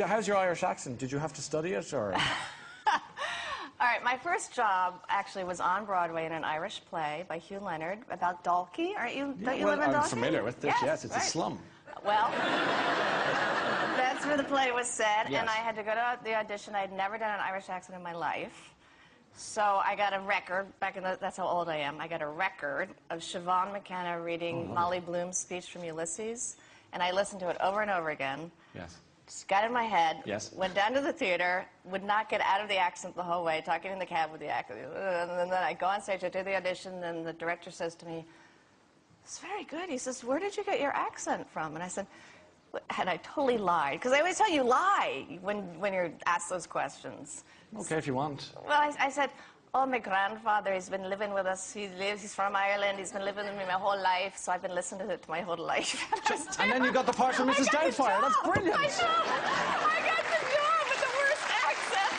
How's your Irish accent? Did you have to study it, or...? All right, my first job actually was on Broadway in an Irish play by Hugh Leonard about Dalkey. Don't you live in Dalkey? I'm familiar with this, yes, it's right. a slum. Well, that's where the play was set, Yes. and I had to go to the audition. I had never done an Irish accent in my life. So I got a record, that's how old I am, I got a record of Siobhan McKenna reading Molly Bloom's speech from Ulysses, and I listened to it over and over again. Yes. Just got in my head, Yes. went down to the theater, would not get out of the accent the whole way, talking in the cab with the accent. And then I go on stage, I do the audition, and the director says to me, "It's very good." He says, "Where did you get your accent from?" And I said, and I totally lied, because I always tell you lie when you're asked those questions. Okay, if you want. Well, I said, "Oh, my grandfather, he's been living with us. He's from Ireland. He's been living with me my whole life, so I've been listening to it my whole life." And then you got the part from Mrs. Doubtfire. That's brilliant. I know. I got the job with the worst accent.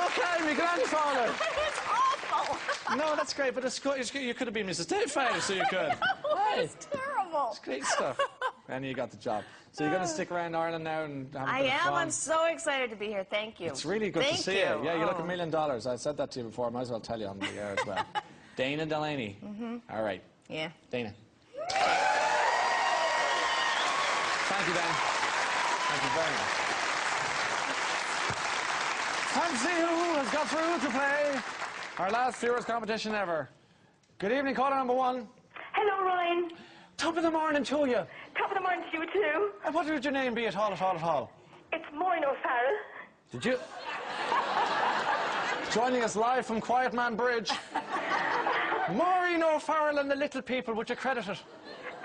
Okay, my grandfather. It's awful. No, that's great, but it's good. You could have been Mrs. Doubtfire, so you could. It's terrible. It's great stuff. And you got the job. So you're going to stick around Ireland now and have a I bit of am. fun? I'm so excited to be here. Thank you. It's really good to see you. Yeah, you look $1 Oh. million. I said that to you before. I might as well tell you on the air as well. Dana Delany. All right. Yeah. Dana. Thank you, Dana. Thank you very much. Fancy who has got through to play our last viewers competition ever. Good evening, caller number 1. Hello, Ryan. Top of the morning to you. Top of the morning to you, too. And what would your name be at all, at all, at all? It's Maureen O'Farrell. Did you? Joining us live from Quiet Man Bridge. Maureen O'Farrell and the Little People, would you credit it?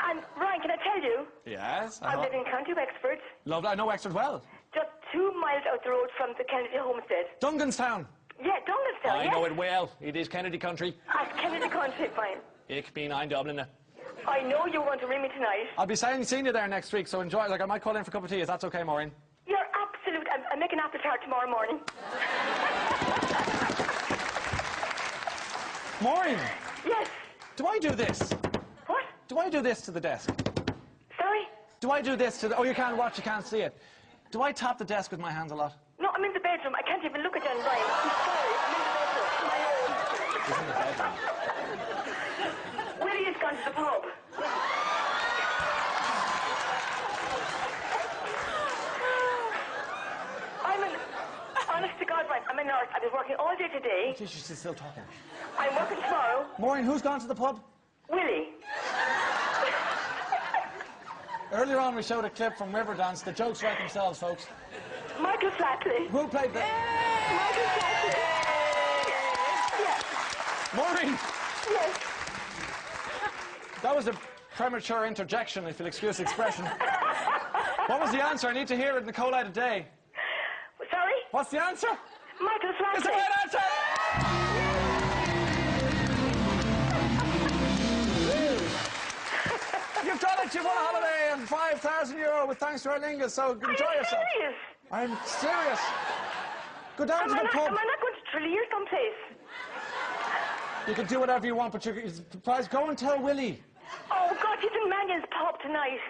And, Ryan, can I tell you? Yes. I live in County Wexford, Lovely. I know Wexford well. just 2 miles out the road from the Kennedy homestead. Dunganstown. Yeah, Dunganstown, I yes. know it well. It is Kennedy country. At Kennedy Country, fine. Ich bin ein Dubliner. I know you want to ring me tonight. I'll be seeing you there next week, so enjoy. Like, I might call in for a cup of tea. Is that okay, Maureen? You're absolute. I'm making apple tart tomorrow morning. Maureen, Yes. do I do this? What? Do I do this to the desk? Sorry? Do I do this to the... Oh, you can't watch, you can't see it. Do I tap the desk with my hands a lot? No, I'm in the bedroom. I can't even look at you, Ryan. I'm sorry. I'm in the bedroom. He's in the bedroom. Willie has gone to the pub. Honest to God, Ryan, I'm a nurse. I've been working all day today. Geez, she's still talking. I'm working tomorrow. Maureen, who's gone to the pub? Willie. Earlier on, we showed a clip from Riverdance. The jokes write themselves, folks. Michael Flatley. Who played the... Michael Flatley. Yes. Maureen! Yes. That was a premature interjection, if you'll excuse the expression. What was the answer? I need to hear it in the cold light of day. Sorry? What's the answer? Michael Flatley. It's the right answer! You've done it! You've won a holiday and €5,000 with thanks to Aer Lingus, so enjoy yourself. Serious? I'm serious. Go down to the pub. Am I not going to Tralee or someplace? You can do whatever you want, but you're surprised. Go and tell Willie. Oh, God, he's in Mannion's pub tonight.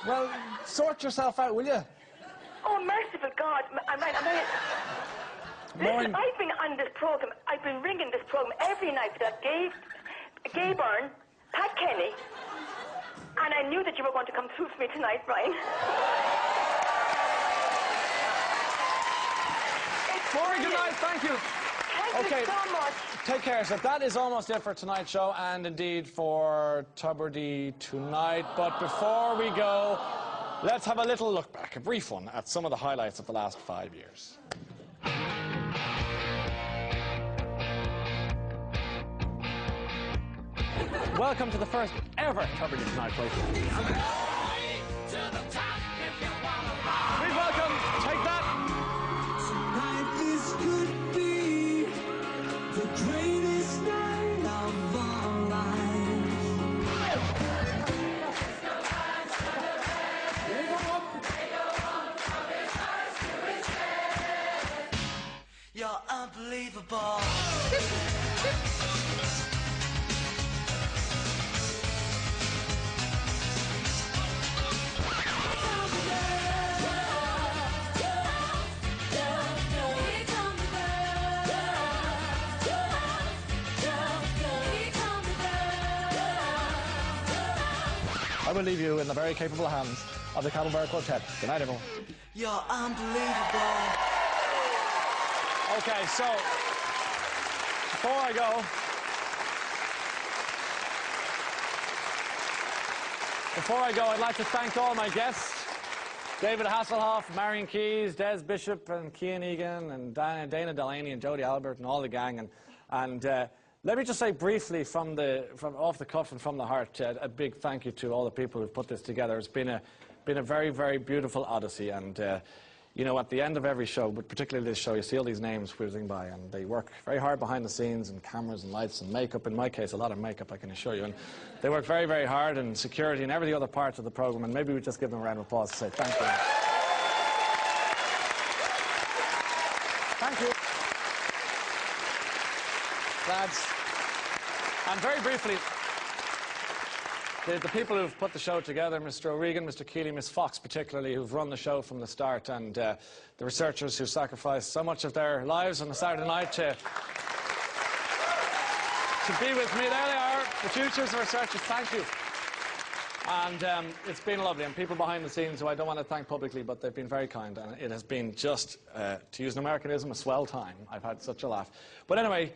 Well, sort yourself out, will you? Oh, merciful God. Listen, I've been on this program. I've been ringing this program every night for that Gay Byrne, Pat Kenny, and I knew that you were going to come through for me tonight, Ryan. Maureen, good night. Thank you. Thank you so much. Take care. So that is almost it for tonight's show, and indeed for Tubridy tonight. But before we go, let's have a little look back, a brief one, at some of the highlights of the last 5 years. Welcome to the first ever Tubridy Tonight play. Please welcome, Take That. Tonight this could be the greatest night of our lives. You're unbelievable. I will leave you in the very capable hands of the Camembert Quartet. Good night, everyone. You're unbelievable. Okay, so before I go, I'd like to thank all my guests. David Hasselhoff, Marion Keyes, Des Bishop, and Cian Egan, and Dana Delany, and Jody Albert, and all the gang. And let me just say briefly, from off the cuff and from the heart, a big thank you to all the people who've put this together. It's been a very, very beautiful odyssey. And you know, at the end of every show, but particularly this show, you see all these names whizzing by, and they work very hard behind the scenes, and cameras and lights and makeup. In my case, a lot of makeup, I can assure you. And they work very, very hard, and security and every other part of the program. And maybe we just give them a round of applause to say thank you. Thank you. Lads. And very briefly, the people who've put the show together, Mr. O'Regan, Mr. Keeley, Miss Fox particularly, who've run the show from the start, and the researchers who sacrificed so much of their lives on a Saturday night to be with me. There they are, the futures researchers. Thank you. And it's been lovely. And people behind the scenes who I don't want to thank publicly, but they've been very kind. And it has been just, to use an Americanism, a swell time. I've had such a laugh. But anyway,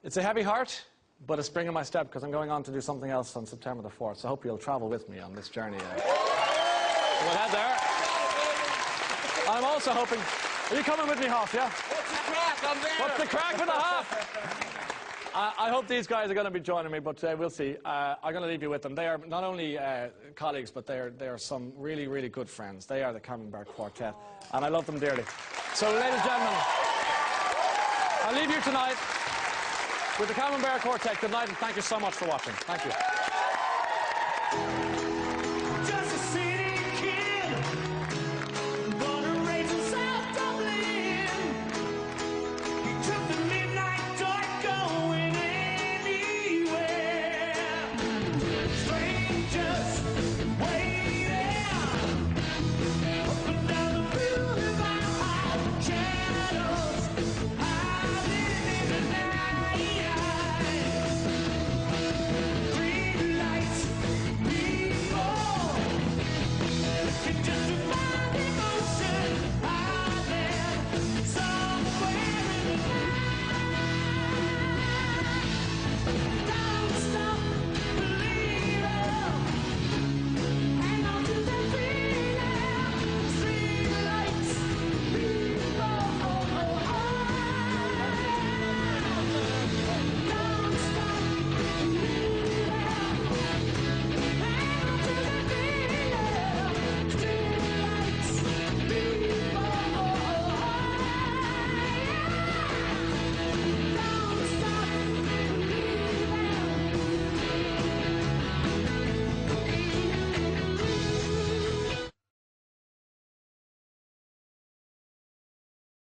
it's a heavy heart, but a spring in my step, because I'm going on to do something else on September the 4th. So I hope you'll travel with me on this journey. We'll head there. I'm also hoping... Are you coming with me, Hoff, yeah? What's the crack? I'm there. What's the crack with the Hoff? I hope these guys are going to be joining me, but we'll see. I'm going to leave you with them. They are not only colleagues, but they are some really, really good friends. They are the Camembert Quartet, and I love them dearly. So, ladies and gentlemen, I'll leave you tonight with the Camembert Quartet. Good night, and thank you so much for watching. Thank you.